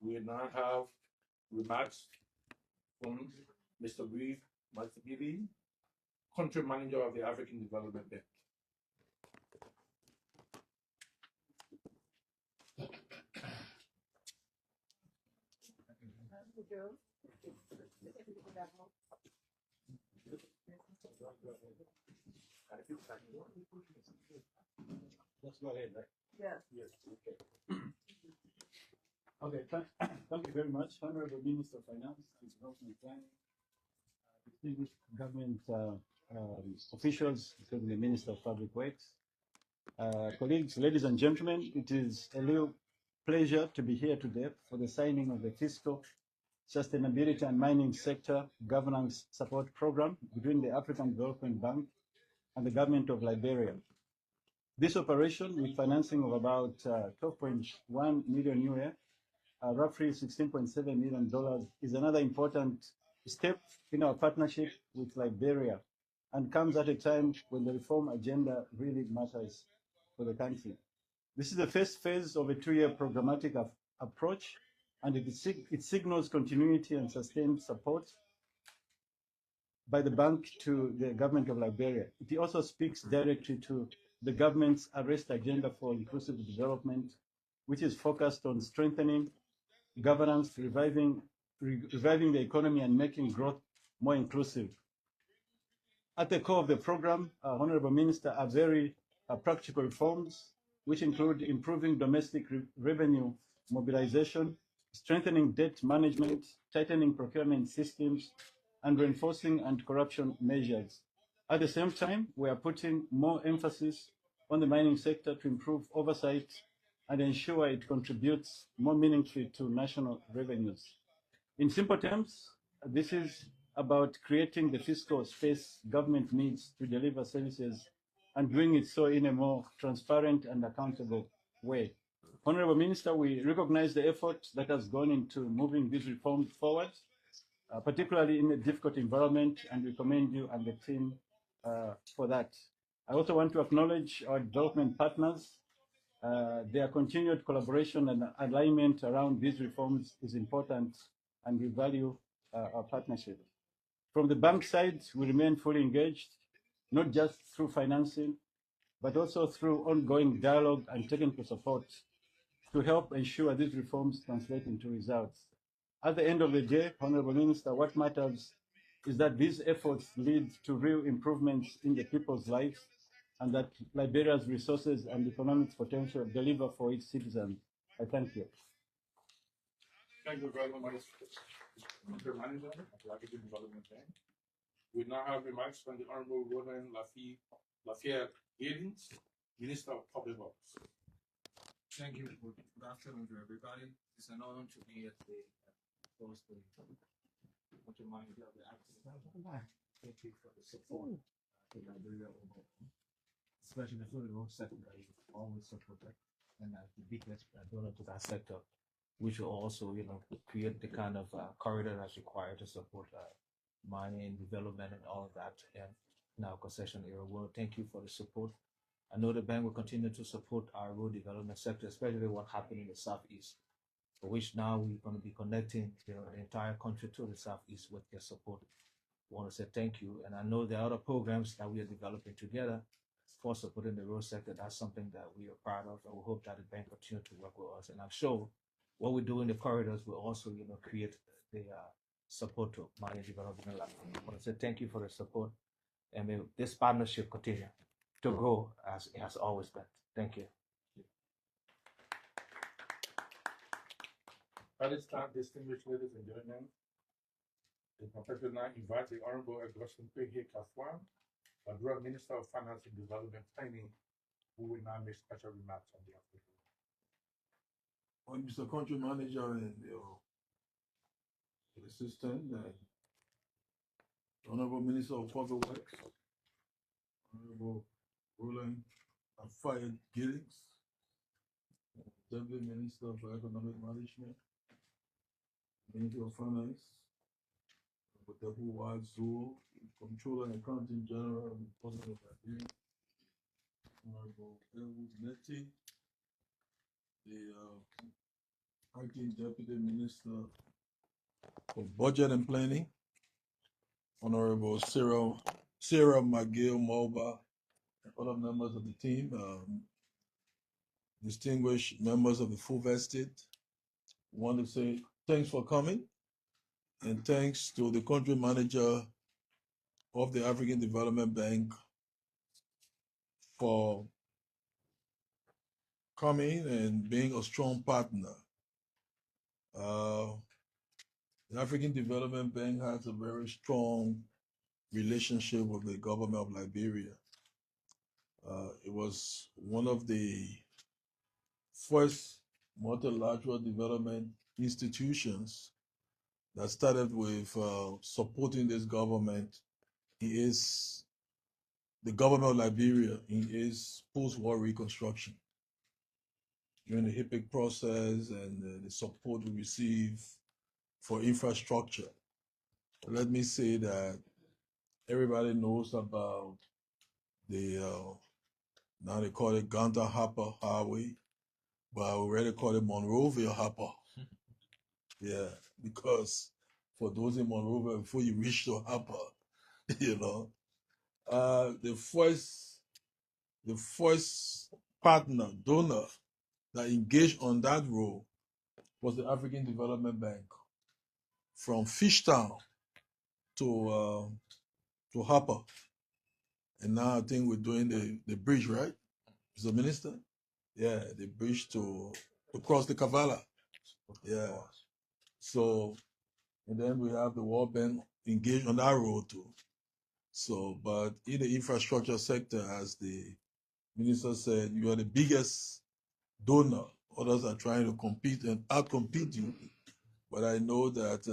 We now have remarks from Mr. Brief Matsibili, Country Manager of the African Development Bank. Let's go ahead, right? Yeah. Yes. Okay. Thank you very much, Honorable Minister of Finance and Development Planning, distinguished government officials, including the Minister of Public Works, colleagues, ladies and gentlemen. It is a real pleasure to be here today for the signing of the Fiscal Sustainability and Mining Sector Governance Support Program between the African Development Bank and the Government of Liberia. This operation, with financing of about 12.1 million UA, roughly $16.7 million, is another important step in our partnership with Liberia and comes at a time when the reform agenda really matters for the country. This is the first phase of a 2-year programmatic approach, and it signals continuity and sustained support by the bank to the government of Liberia. It also speaks directly to the government's arrest agenda for inclusive development, which is focused on strengthening governance, reviving the economy, and making growth more inclusive. At the core of the program, Honorable Minister, are very practical reforms, which include improving domestic revenue mobilization, strengthening debt management, tightening procurement systems, and reinforcing anti-corruption measures. At the same time, we are putting more emphasis on the mining sector to improve oversight and ensure it contributes more meaningfully to national revenues. In simple terms, this is about creating the fiscal space government needs to deliver services and doing it so in a more transparent and accountable way. Honorable Minister, we recognize the effort that has gone into moving these reforms forward, particularly in a difficult environment, and we commend you and the team for that. I also want to acknowledge our development partners. Their continued collaboration and alignment around these reforms is important, and we value our partnership. From the bank side, we remain fully engaged, not just through financing, but also through ongoing dialogue and technical support to help ensure these reforms translate into results. At the end of the day, Honorable Minister, what matters is that these efforts lead to real improvements in the people's lives, and that Liberia's resources and economic potential deliver for its citizens. I thank you. Thank you very much, Mr. Manager of the African Development Bank. We now have remarks from the Honorable Roland Lafayette Giddings, Minister of Public Works. Thank you. Good afternoon to everybody. It's an honor to be at the post of the Manager of the African Development Bank. Thank you for the support to Liberia overall, especially the food sector that you always support that, and the biggest donor to that sector, which will also, create the kind of corridor that's required to support mining, development, and all of that in our concession area. Well, thank you for the support. I know the bank will continue to support our road development sector, especially what happened in the Southeast, for which now we're going to be connecting the entire country to the Southeast with your support. I want to say thank you. And I know there are other programs that we are developing together for supporting the road sector. That's something that we are proud of, and we hope that the bank continue to work with us. And I'm sure what we do in the corridors will also, create the support to mining development. I want to say thank you for the support, and may this partnership continue to grow as it has always been. Thank you. At this time, distinguished ladies and gentlemen, the professor now invites the Honorable Augustine Peggy Kaswan, the Minister of Finance and Development Planning, who will now make special remarks on the occasion. Mr. Country Manager and the Assistant, Honorable Minister of Public Works, Honorable Roland Lafayette Giddings, Deputy Minister of Economic Management, Minister of Finance, Deputy Wazoo, Controller and Accounting General of the Department of Liberia, Honorable Elwood Nettie, the Acting Deputy Minister for Budget and Planning, Honorable Sarah McGill Moba, and other members of the team, distinguished members of the full vested. Want to say thanks for coming, and thanks to the country manager of the African Development Bank for coming and being a strong partner. The African Development Bank has a very strong relationship with the government of Liberia. It was one of the first multilateral development institutions that started with supporting this government. It is the government of Liberia in its post-war reconstruction during the HIPIC process and the support we receive for infrastructure. Let me say that everybody knows about the now they call it Ganta Harper Highway, but I already call it Monrovia Harper. Yeah, because for those in Monrovia, before you reach to Harper, you know, the first partner donor that engaged on that road was the African Development Bank from Fishtown to Harper. And now I think we're doing the bridge, right? Mr. Minister? Yeah, the bridge to cross the Kavala. Yeah. So, and then we have the World Bank engaged on that road too. So, but in the infrastructure sector, as the minister said, you are the biggest donor. Others are trying to compete and outcompete you. But I know that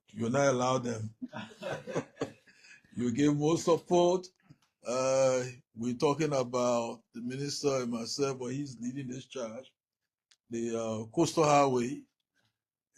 you're not allowed them. You give more support. We're talking about the minister and myself, but he's leading this charge. The Coastal Highway,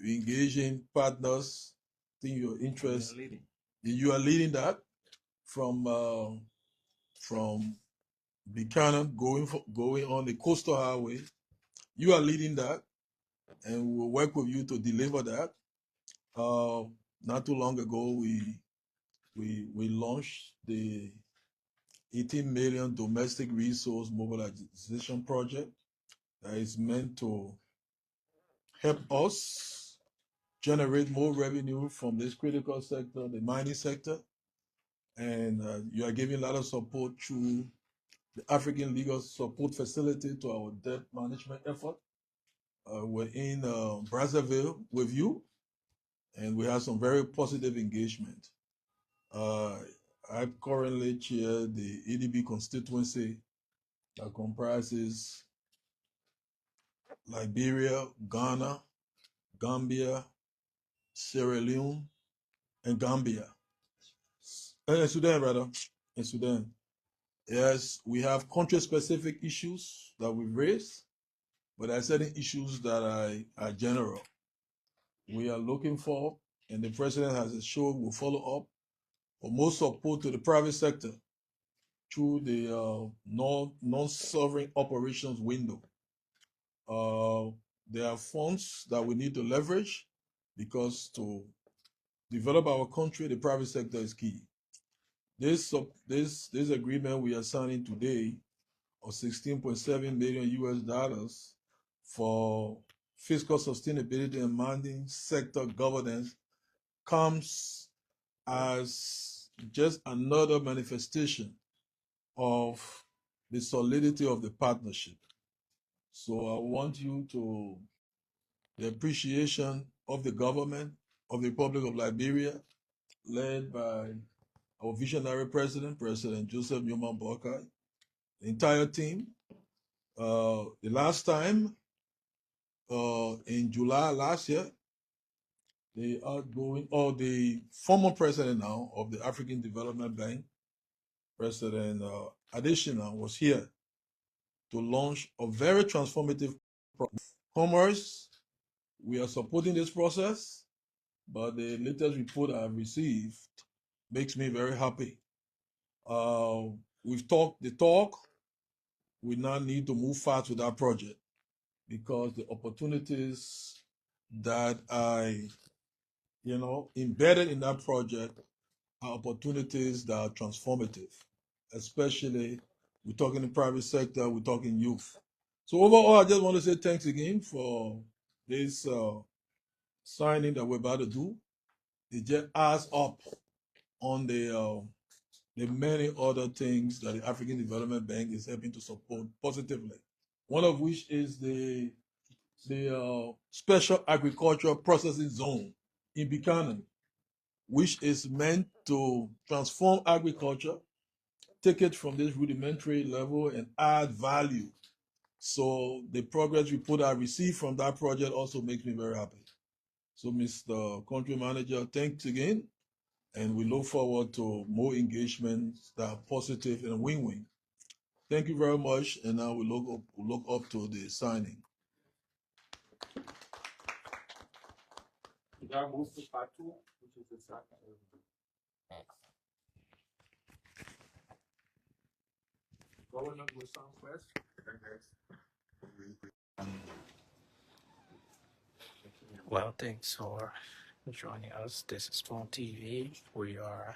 we engage in partners. I think your interest. You are leading that from Buchanan going on the Coastal Highway. You are leading that, and we'll work with you to deliver that. Not too long ago, we launched the 18 million domestic resource mobilization project that is meant to help us generate more revenue from this critical sector, the mining sector. And you are giving a lot of support through the African Legal Support Facility to our debt management effort. We're in Brazzaville with you, and we have some very positive engagement. I currently chair the EDB constituency that comprises Liberia, Ghana, Gambia, Sierra Leone, and Gambia. And Sudan, rather, in Sudan. Yes, we have country-specific issues that we've raised, but there are certain issues that are general. We are looking for, and the president has assured we'll follow up, for more support to the private sector through the non-sovereign operations window. There are funds that we need to leverage because to develop our country, the private sector is key. This agreement we are signing today of 16.7 million US dollars for fiscal sustainability and mining sector governance comes as just another manifestation of the solidity of the partnership. So I want you to, the appreciation of the government of the Republic of Liberia, led by our visionary president, President Joseph Newman Boakai, the entire team. The last time, in July last year, the former president now of the African Development Bank, President Additional, was here to launch a very transformative commerce. We are supporting this process, but the latest report I've received makes me very happy. We've talked the talk. We now need to move fast with our project because the opportunities that embedded in that project are opportunities that are transformative, especially we're talking the private sector, we're talking youth. So overall, I just want to say thanks again for this signing that we're about to do. It just adds up on the many other things that the African Development Bank is helping to support positively. One of which is the Special Agricultural Processing Zone in Buchanan, which is meant to transform agriculture, take it from this rudimentary level and add value. So the progress report I received from that project also makes me very happy. So, Mr. Country Manager, thanks again. And we look forward to more engagements that are positive and win-win. Thank you very much. And now we look up to the signing. We gotta move to part two, which is the second. Governor with some first. Well, thanks for joining us. This is Spawn TV. We are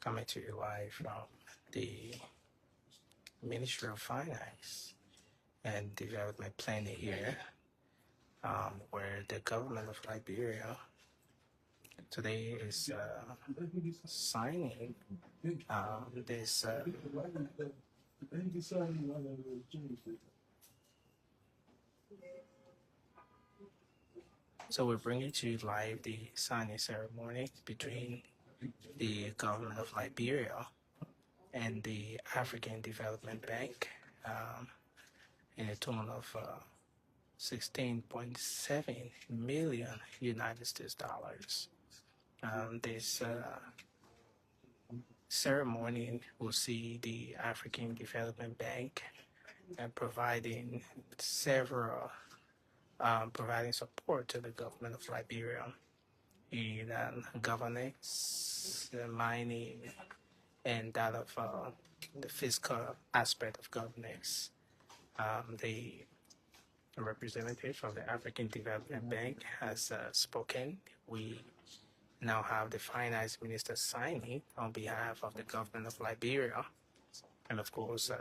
coming to you live from the Ministry of Finance and Development Planning here, where the government of Liberia today is signing this. So we're bringing to you live the signing ceremony between the government of Liberia and the African Development Bank in a total of 16.7 million United States dollars. This ceremony will see the African Development Bank providing support to the government of Liberia in governance, mining, and that of the fiscal aspect of governance. The representative from the African Development Bank has spoken. We now have the finance minister signing on behalf of the government of Liberia. And of course,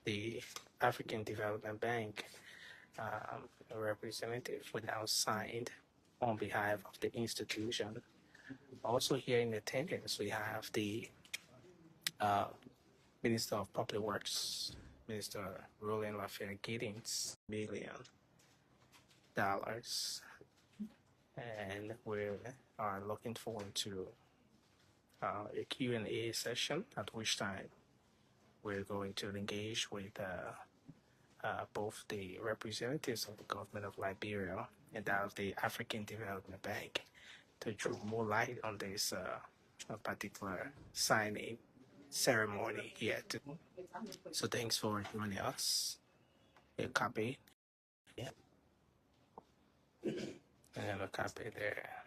the African Development Bank representative will now sign on behalf of the institution. Also here in attendance, we have the Minister of Public Works, Mr. Roland Lafayette Giddings, $1 million. And we are looking forward to a Q&A session, at which time we're going to engage with both the representatives of the government of Liberia and that of the African Development Bank to throw more light on this particular signing ceremony here. So thanks for joining us. A copy. Yeah. I have a copy there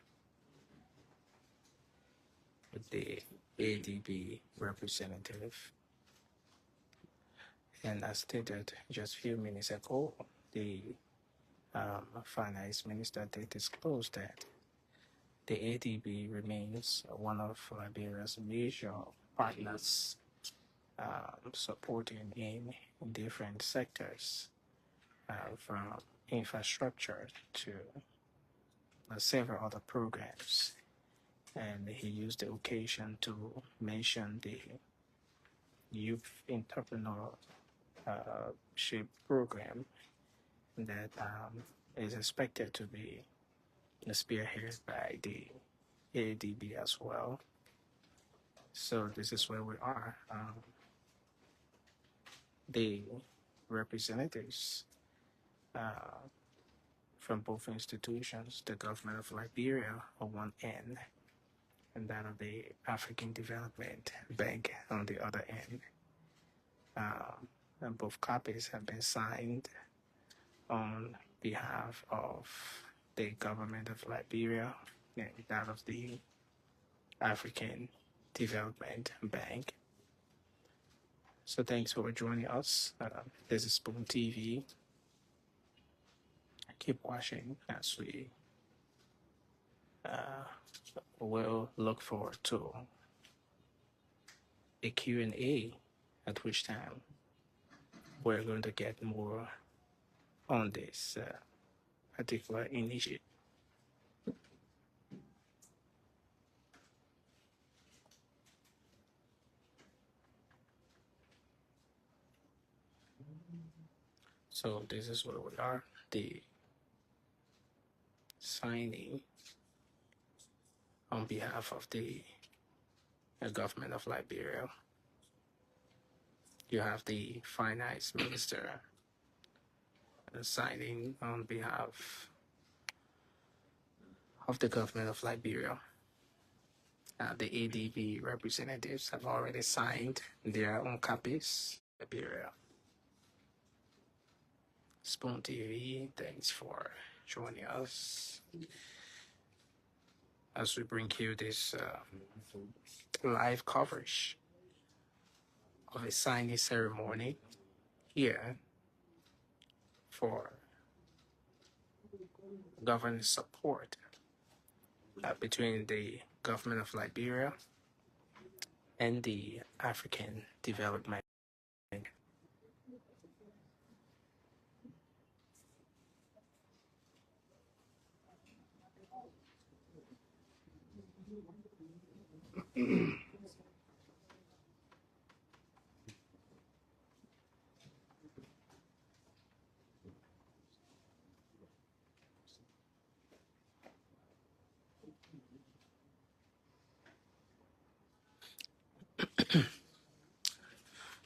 with the ADB representative. And as stated just a few minutes ago, the finance minister did disclose that the ADB remains one of Liberia's major partners, supporting in different sectors, from infrastructure to several other programs. And he used the occasion to mention the youth entrepreneurship program that is expected to be spearheaded by the ADB as well. So this is where we are. The representatives from both institutions, the government of Liberia on one end, and that of the African Development Bank on the other end. And both copies have been signed on behalf of the government of Liberia and that of the African Development Bank. So thanks for joining us. This is Spoon TV. Keep watching as we we'll look forward to a Q&A, at which time we're going to get more on this particular initiative. So this is where we are, the signing on behalf of the government of Liberia. You have the finance minister signing on behalf of the government of Liberia. The ADB representatives have already signed their own copies. Liberia. Spoon TV, thanks for joining us as we bring you this live coverage of a signing ceremony here for government support between the government of Liberia and the African Development.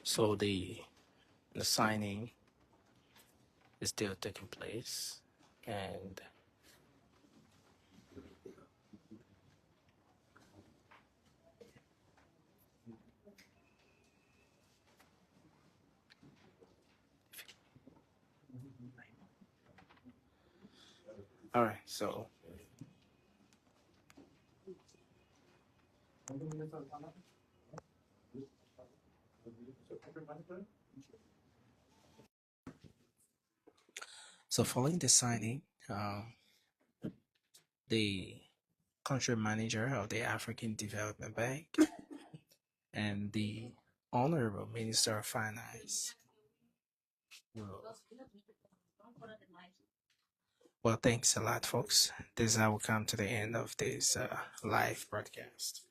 So the signing is still taking place, and all right, so following the signing, the country manager of the African Development Bank and the Honorable Minister of Finance will. Well, thanks a lot, folks. This is how we come to the end of this live broadcast.